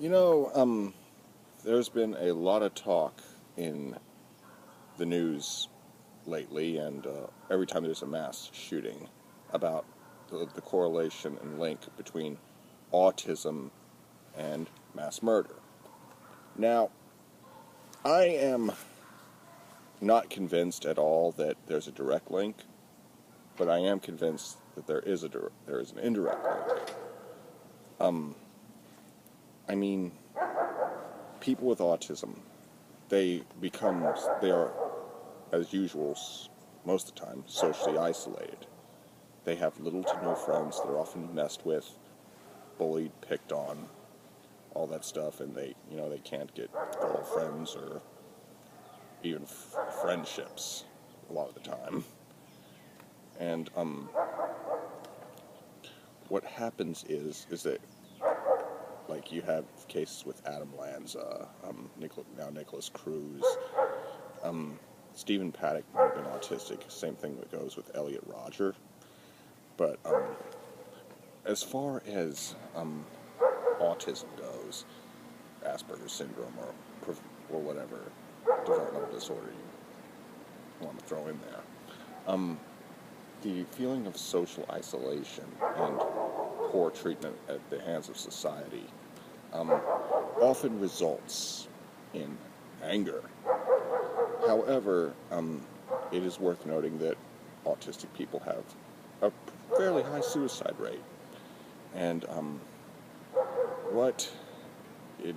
You know, there's been a lot of talk in the news lately, and every time there's a mass shooting, about the correlation and link between autism and mass murder. Now, I am not convinced at all that there's a direct link, but I am convinced that there is an indirect link. I mean, people with autism, they are, as usual, most of the time, socially isolated. They have little to no friends. They're often messed with, bullied, picked on, all that stuff, and they can't get girlfriends or even friendships a lot of the time. And what happens is that, like, you have cases with Adam Lanza, Nicholas Cruz, Stephen Paddock might have been autistic. Same thing that goes with Elliot Rodger. But as far as autism goes, Asperger's syndrome or whatever developmental disorder you want to throw in there, the feeling of social isolation and poor treatment at the hands of society often results in anger. However, it is worth noting that autistic people have a fairly high suicide rate. And what a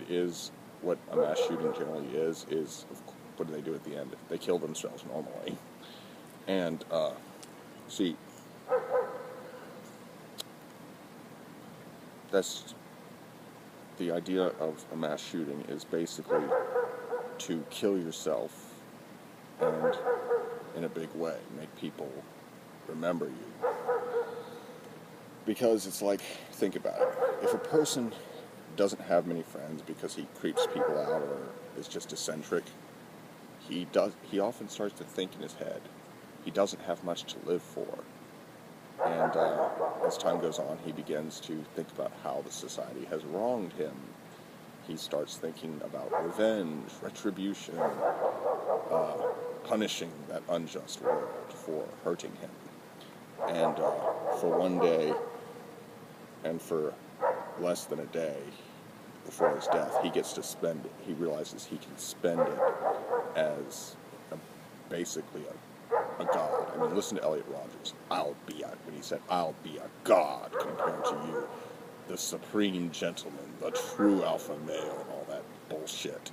mass shooting generally is what do they do at the end? They kill themselves normally. And, see, that's the idea of a mass shooting is basically to kill yourself and, in a big way, make people remember you. Because it's like, think about it. If a person doesn't have many friends because he creeps people out or is just eccentric, he often starts to think in his head. He doesn't have much to live for. And as time goes on, he begins to think about how the society has wronged him. He starts thinking about revenge, retribution, punishing that unjust world for hurting him. And for one day, and for less than a day before his death, he gets to spend it. He realizes he can spend it as basically a god. I mean, listen to Elliot Rodgers. When he said, "I'll be a god compared to you, the supreme gentleman, the true alpha male," and all that bullshit.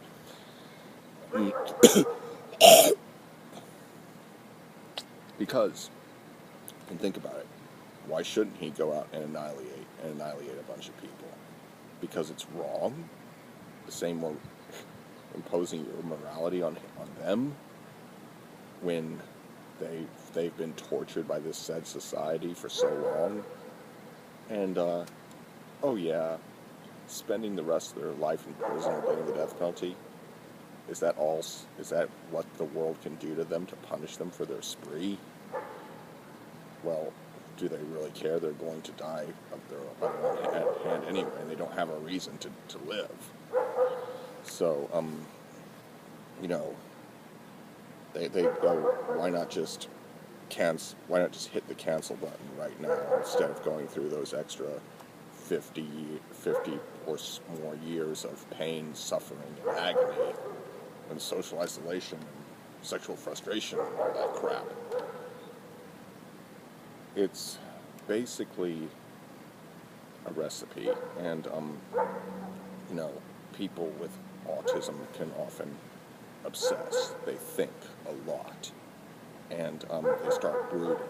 Because, and think about it, why shouldn't he go out and annihilate a bunch of people? Because it's wrong? The same way imposing your morality on them when they've been tortured by this said society for so long. And oh yeah, spending the rest of their life in prison or getting the death penalty, is that what the world can do to them to punish them for their spree? Well, do they really care? They're going to die of their own hand anyway, and they don't have a reason to live. So, they go, why not just hit the cancel button right now instead of going through those extra 50 or more years of pain, suffering, and agony, and social isolation, and sexual frustration, and all that crap. It's basically a recipe, and, people with autism can often obsess. They think a lot, and they start brooding,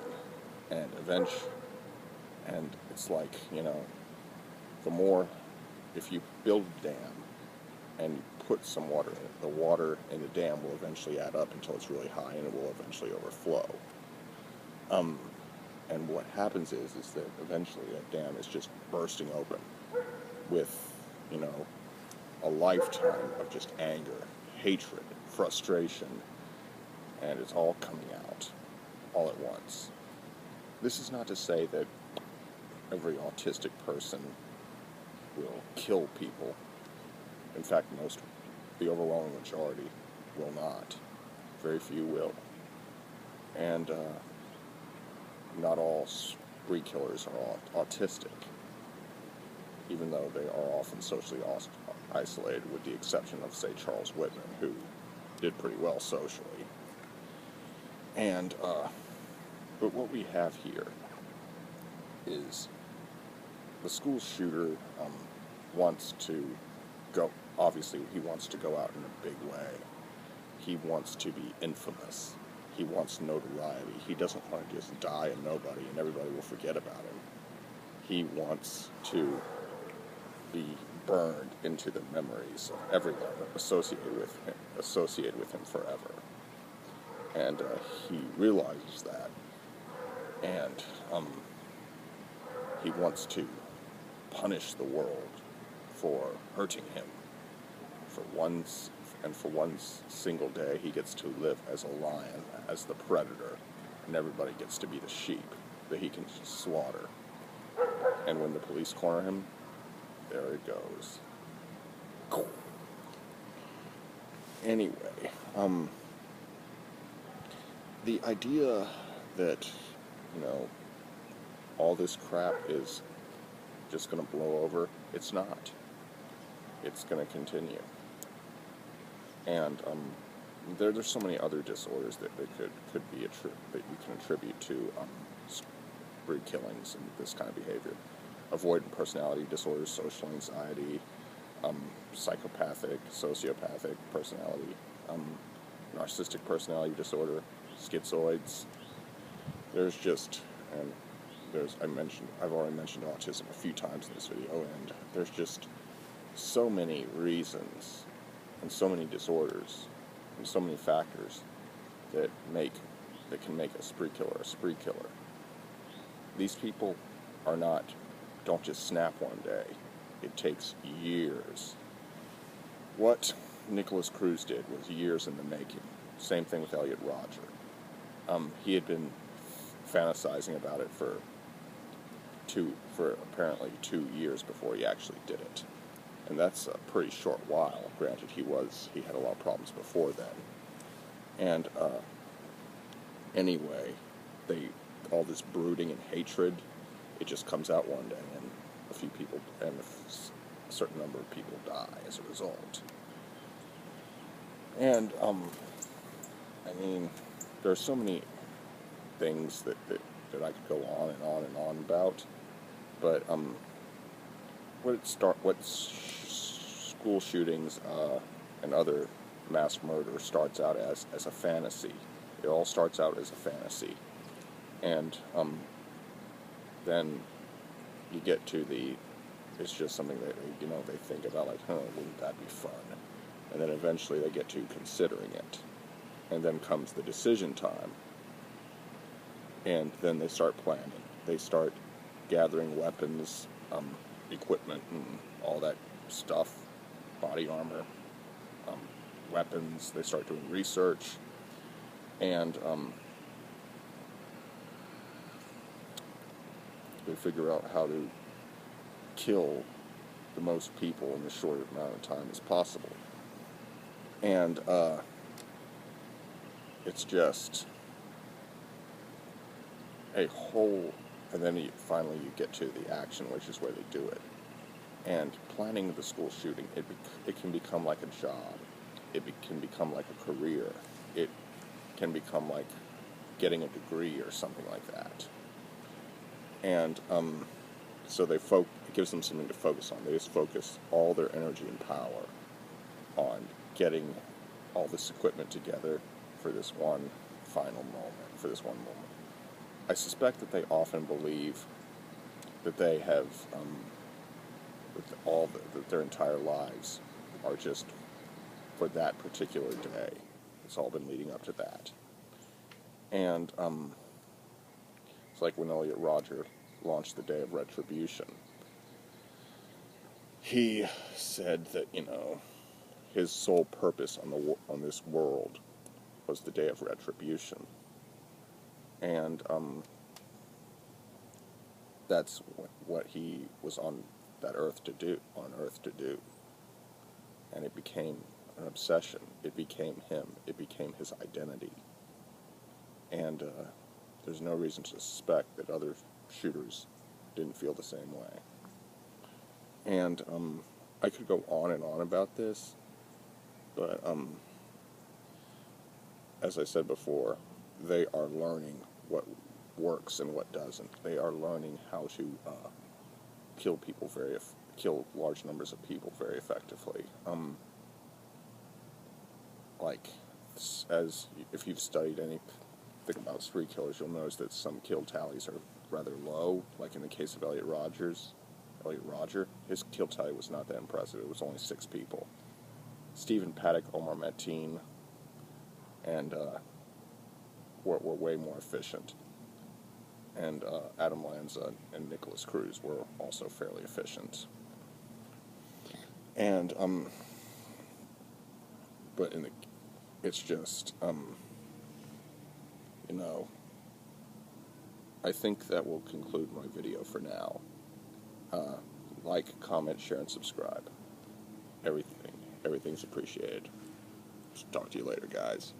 and and it's like, if you build a dam and you put some water in it, the water in the dam will eventually add up until it's really high, and it will eventually overflow. And what happens is that eventually that dam is just bursting open with, a lifetime of just anger, hatred, frustration, and it's all coming out all at once. This is not to say that every autistic person will kill people In fact, the overwhelming majority will not. Very few will. And not all spree killers are autistic, even though they are often socially isolated, with the exception of, say, Charles Whitman, who did pretty well socially. And, but what we have here is the school shooter wants to obviously he wants to go out in a big way. He wants to be infamous. He wants notoriety. He doesn't want to just die a nobody and everybody will forget about him. He wants to be burned into the memories of everyone associated with him forever. And he realizes that, and he wants to punish the world for hurting him. For one single day, he gets to live as a lion, as the predator, and everybody gets to be the sheep that he can slaughter. And when the police corner him, there it goes. Anyway, the idea that, all this crap is just going to blow over, it's not. It's going to continue. And there's so many other disorders that could be that you can attribute to spree killings and this kind of behavior. Avoidant personality disorders, social anxiety, psychopathic, sociopathic personality, narcissistic personality disorder, schizoids. I've already mentioned autism a few times in this video, and there's just so many reasons and so many disorders and so many factors that can make a spree killer. These people don't just snap one day. It takes years. What Nicholas Cruz did was years in the making. Same thing with Elliot Rodger. He had been fantasizing about it for apparently 2 years before he actually did it. And that's a pretty short while. Granted, he had a lot of problems before then. And anyway, all this brooding and hatred, it just comes out one day, and a certain number of people die as a result. And there are so many things that I could go on and on and on about, but what school shootings and other mass murder starts out as a fantasy. It all starts out as a fantasy, and then you get to it's just something that they think about, like, wouldn't that be fun? And then eventually they get to considering it, and then comes the decision time, and then they start planning. They start gathering weapons, equipment, and all that stuff, body armor, weapons. They start doing research, and they figure out how to kill the most people in the short amount of time as possible. And it's just a whole, and then finally you get to the action, which is where they do it. And planning the school shooting, it can become like a job. It can become like a career. It can become like getting a degree or something like that. And so it gives them something to focus on. They just focus all their energy and power on getting all this equipment together for this one final moment, I suspect that they often believe that they have, that their entire lives are just for that particular day. It's all been leading up to that. And it's like when Elliot Rodger launched the Day of Retribution. He said that, his sole purpose on this world was the Day of Retribution. And that's what he was on earth to do. and it became an obsession. It became him. It became his identity. And there's no reason to suspect that other shooters didn't feel the same way. And I could go on and on about this, but as I said before, they are learning what works and what doesn't. They are learning how to kill large numbers of people very effectively. Like, as if you've studied anything about spree killers, you'll notice that some kill tallies are rather low. Like in the case of Elliot Rodger, his kill tally was not that impressive. It was only 6 people. Stephen Paddock, Omar Mateen, and were way more efficient. And Adam Lanza and Nicholas Cruz were also fairly efficient. And but it's just I think that will conclude my video for now. Like, comment, share, and subscribe. Everything's appreciated. Talk to you later, guys.